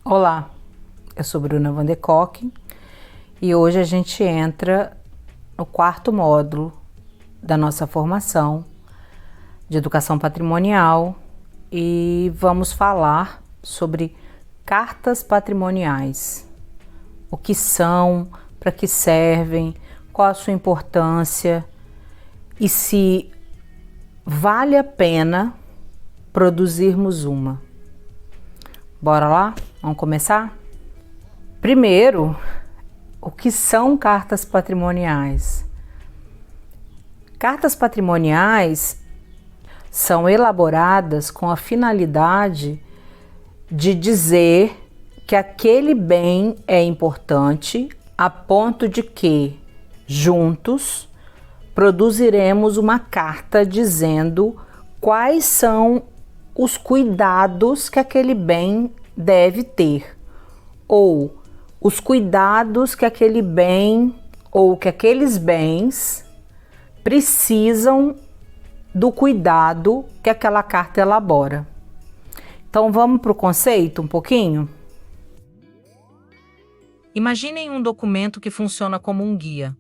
Olá, eu sou Bruna Van de Cock e hoje a gente entra no quarto módulo da nossa formação de educação patrimonial e vamos falar sobre cartas patrimoniais. O que são, para que servem, qual a sua importância e se vale a pena produzirmos uma. Bora lá? Vamos começar? Primeiro, o que são cartas patrimoniais? Cartas patrimoniais são elaboradas com a finalidade de dizer que aquele bem é importante a ponto de que, juntos, produziremos uma carta dizendo quais são os cuidados que aquele bem deve ter, ou os cuidados que aquele bem ou que aqueles bens precisam do cuidado que aquela carta elabora. Então vamos para o conceito um pouquinho? Imaginem um documento que funciona como um guia,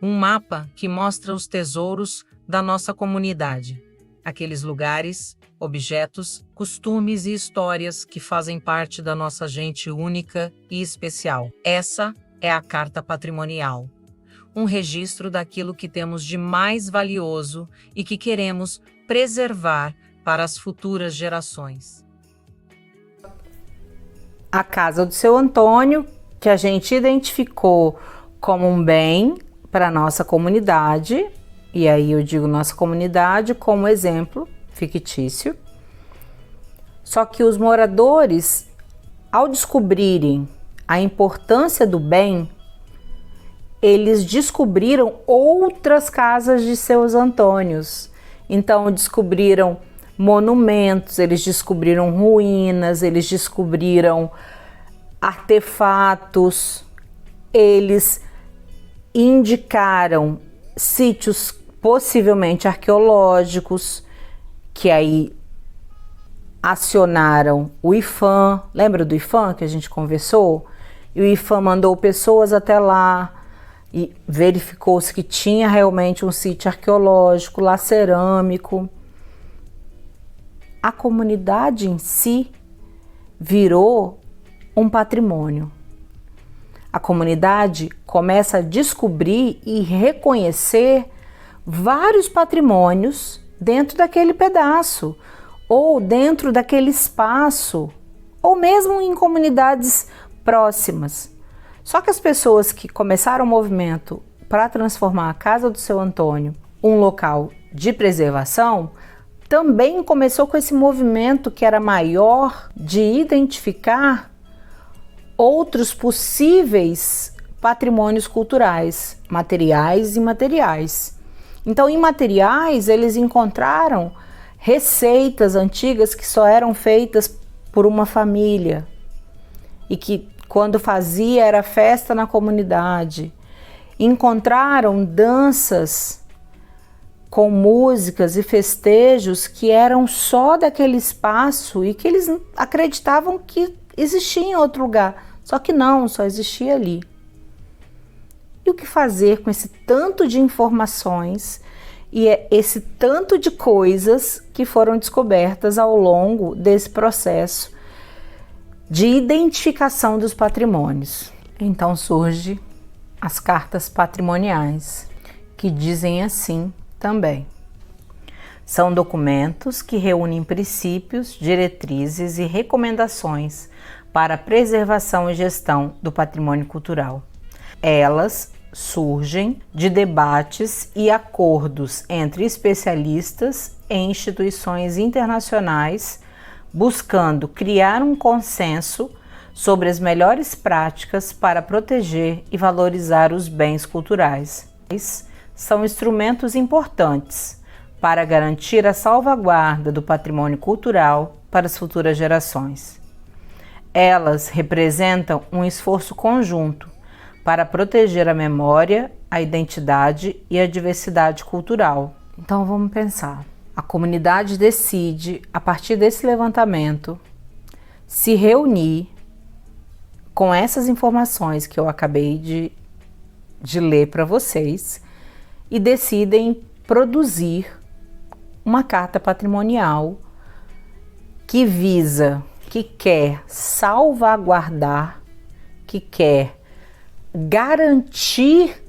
um mapa que mostra os tesouros da nossa comunidade, aqueles lugares, objetos, costumes e histórias que fazem parte da nossa gente única e especial. Essa é a carta patrimonial, um registro daquilo que temos de mais valioso e que queremos preservar para as futuras gerações. A casa do seu Antônio, que a gente identificou como um bem para a nossa comunidade, e aí eu digo nossa comunidade como exemplo fictício. Só que os moradores, ao descobrirem a importância do bem, eles descobriram outras casas de seus Antônios. Então descobriram monumentos, eles descobriram ruínas, eles descobriram artefatos, eles indicaram sítios possivelmente arqueológicos, que aí acionaram o IPHAN. Lembra do IPHAN que a gente conversou? E o IPHAN mandou pessoas até lá e verificou-se que tinha realmente um sítio arqueológico, lá cerâmico. A comunidade em si virou um patrimônio. A comunidade começa a descobrir e reconhecer vários patrimônios dentro daquele pedaço, ou dentro daquele espaço, ou mesmo em comunidades próximas. Só que as pessoas que começaram o movimento para transformar a casa do seu Antônio um local de preservação, também começou com esse movimento que era maior de identificar outros possíveis patrimônios culturais, materiais e imateriais. Então, em materiais, eles encontraram receitas antigas que só eram feitas por uma família e que, quando fazia, era festa na comunidade. Encontraram danças com músicas e festejos que eram só daquele espaço e que eles acreditavam que existia em outro lugar. Só que não, só existia ali. E o que fazer com esse tanto de informações e esse tanto de coisas que foram descobertas ao longo desse processo de identificação dos patrimônios? Então surgem as cartas patrimoniais, que dizem assim também. São documentos que reúnem princípios, diretrizes e recomendações para a preservação e gestão do patrimônio cultural. Elas surgem de debates e acordos entre especialistas e instituições internacionais, buscando criar um consenso sobre as melhores práticas para proteger e valorizar os bens culturais. São instrumentos importantes para garantir a salvaguarda do patrimônio cultural para as futuras gerações. Elas representam um esforço conjunto para proteger a memória, a identidade e a diversidade cultural. Então vamos pensar. A comunidade decide, a partir desse levantamento, se reunir com essas informações que eu acabei de ler para vocês e decidem produzir uma carta patrimonial que visa, que quer salvaguardar, que quer garantir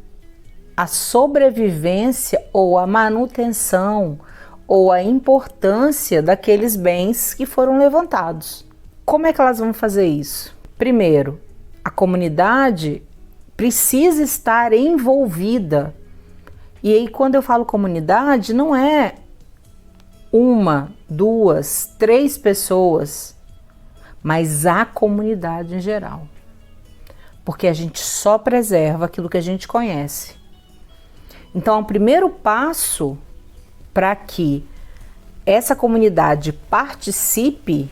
a sobrevivência ou a manutenção ou a importância daqueles bens que foram levantados. Como é que elas vão fazer isso? Primeiro, a comunidade precisa estar envolvida. E aí, quando eu falo comunidade, não é uma, duas, três pessoas, mas a comunidade em geral. Porque a gente só preserva aquilo que a gente conhece. Então, o primeiro passo para que essa comunidade participe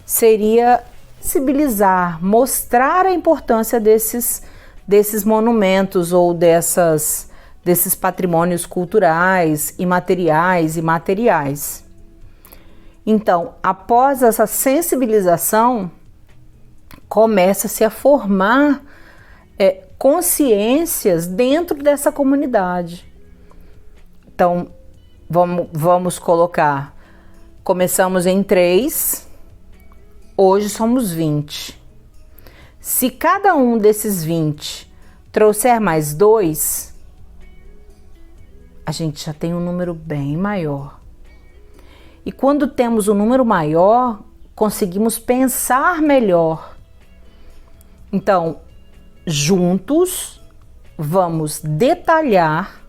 seria sensibilizar, mostrar a importância desses monumentos ou desses patrimônios culturais, imateriais e materiais. Então, após essa sensibilização, começa-se a formar consciências dentro dessa comunidade. Então, vamos colocar, começamos em 3, hoje somos 20. Se cada um desses 20 trouxer mais 2, a gente já tem um número bem maior. E quando temos um número maior, conseguimos pensar melhor. Então, juntos, vamos detalhar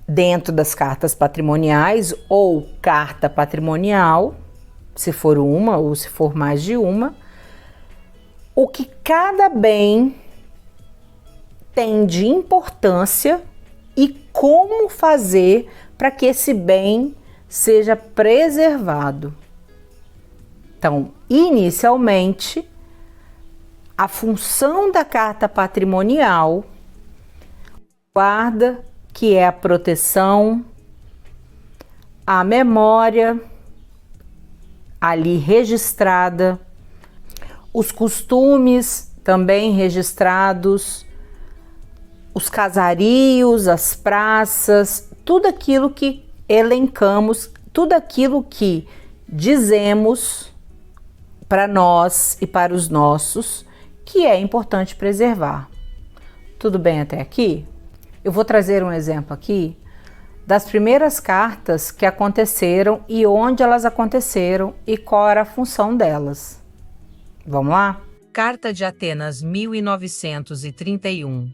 dentro das cartas patrimoniais ou carta patrimonial, se for uma ou se for mais de uma, o que cada bem tem de importância e como fazer para que esse bem seja preservado. Então, inicialmente, a função da carta patrimonial guarda, que é a proteção, a memória ali registrada, os costumes também registrados, os casarios, as praças, tudo aquilo que elencamos, tudo aquilo que dizemos para nós e para os nossos que é importante preservar. Tudo bem até aqui? Eu vou trazer um exemplo aqui das primeiras cartas que aconteceram e onde elas aconteceram e qual era a função delas. Vamos lá? Carta de Atenas 1931.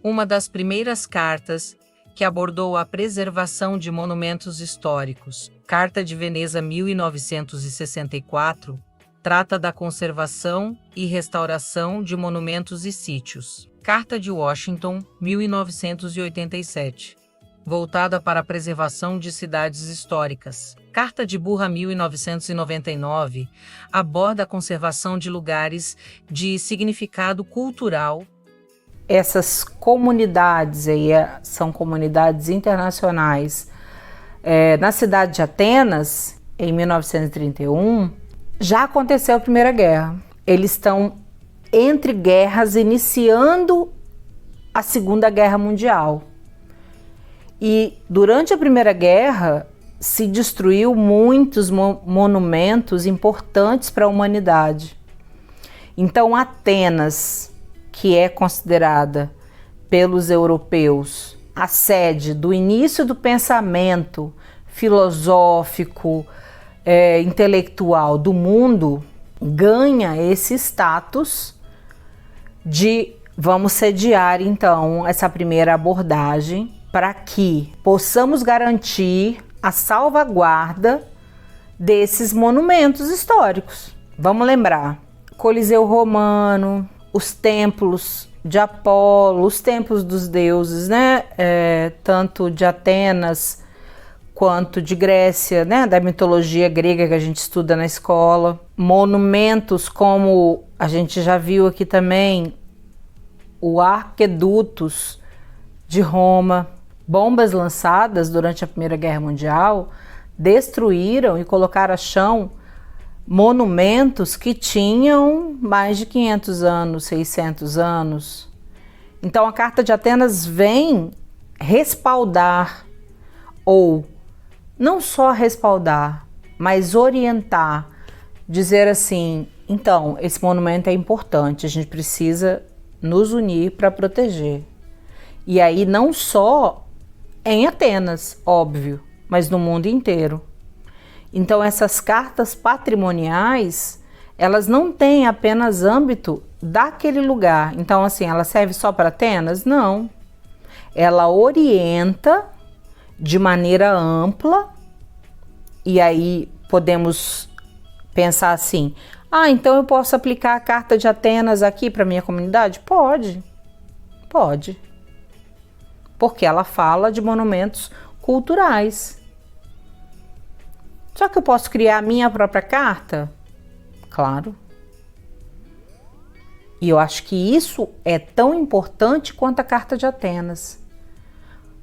Uma das primeiras cartas que abordou a preservação de monumentos históricos. Carta de Veneza 1964 trata da conservação e restauração de monumentos e sítios. Carta de Washington 1987. Voltada para a preservação de cidades históricas. Carta de Burra 1999 aborda a conservação de lugares de significado cultural. Essas comunidades aí são comunidades internacionais. Na cidade de Atenas, em 1931, já aconteceu a Primeira Guerra. Eles estão entre guerras, iniciando a Segunda Guerra Mundial. E durante a Primeira Guerra se destruiu muitos monumentos importantes para a humanidade. Então, Atenas, que é considerada pelos europeus a sede do início do pensamento filosófico, intelectual do mundo, ganha esse status de vamos sediar então essa primeira abordagem para que possamos garantir a salvaguarda desses monumentos históricos. Vamos lembrar, Coliseu Romano, os templos de Apolo, os templos dos deuses, né? Tanto de Atenas quanto de Grécia, né? Da mitologia grega que a gente estuda na escola. Monumentos como a gente já viu aqui também, o Aquedutos de Roma. Bombas lançadas durante a Primeira Guerra Mundial destruíram e colocaram a chão monumentos que tinham mais de 500 anos, 600 anos. Então a Carta de Atenas vem respaldar, ou não só respaldar, mas orientar, dizer assim, então, esse monumento é importante, a gente precisa nos unir para proteger. E aí não só em Atenas, óbvio, mas no mundo inteiro. Então essas cartas patrimoniais, elas não têm apenas âmbito daquele lugar. Então assim, ela serve só para Atenas? Não. Ela orienta de maneira ampla, e aí podemos pensar assim, então eu posso aplicar a Carta de Atenas aqui para minha comunidade? Pode, pode. Porque ela fala de monumentos culturais. Só que eu posso criar a minha própria carta? Claro. E eu acho que isso é tão importante quanto a Carta de Atenas.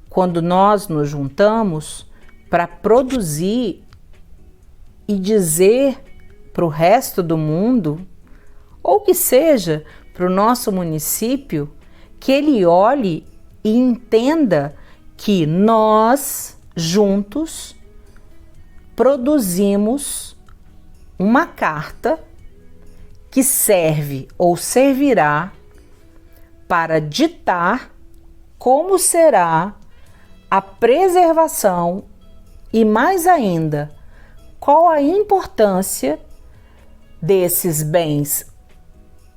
Quando nós nos juntamos para produzir e dizer para o resto do mundo, ou que seja para o nosso município, que ele olhe e entenda que nós, juntos, produzimos uma carta que serve ou servirá para ditar como será a preservação e, mais ainda, qual a importância desses bens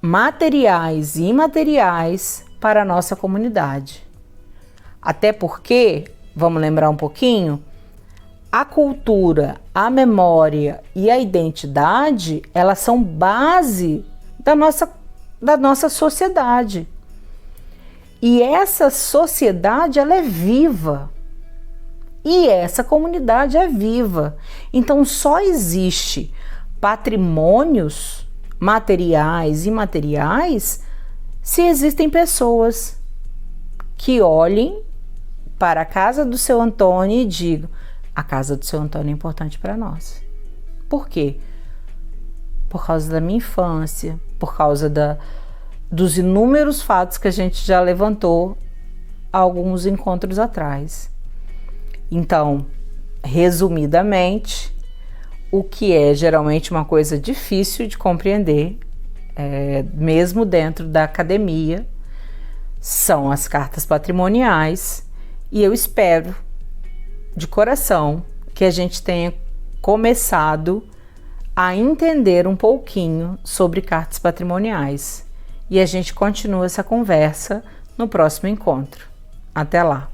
materiais e imateriais para a nossa comunidade. Até porque, vamos lembrar um pouquinho, a cultura, a memória e a identidade, elas são base da nossa sociedade. E essa sociedade, ela é viva. E essa comunidade é viva. Então só existe patrimônios materiais e imateriais se existem pessoas que olhem para a casa do seu Antônio e digam: a casa do seu Antônio é importante para nós. Por quê? Por causa da minha infância, por causa dos inúmeros fatos que a gente já levantou há alguns encontros atrás. Então, resumidamente, o que é geralmente uma coisa difícil de compreender, mesmo dentro da academia, são as cartas patrimoniais, e eu espero de coração que a gente tenha começado a entender um pouquinho sobre cartas patrimoniais, e a gente continua essa conversa no próximo encontro. Até lá!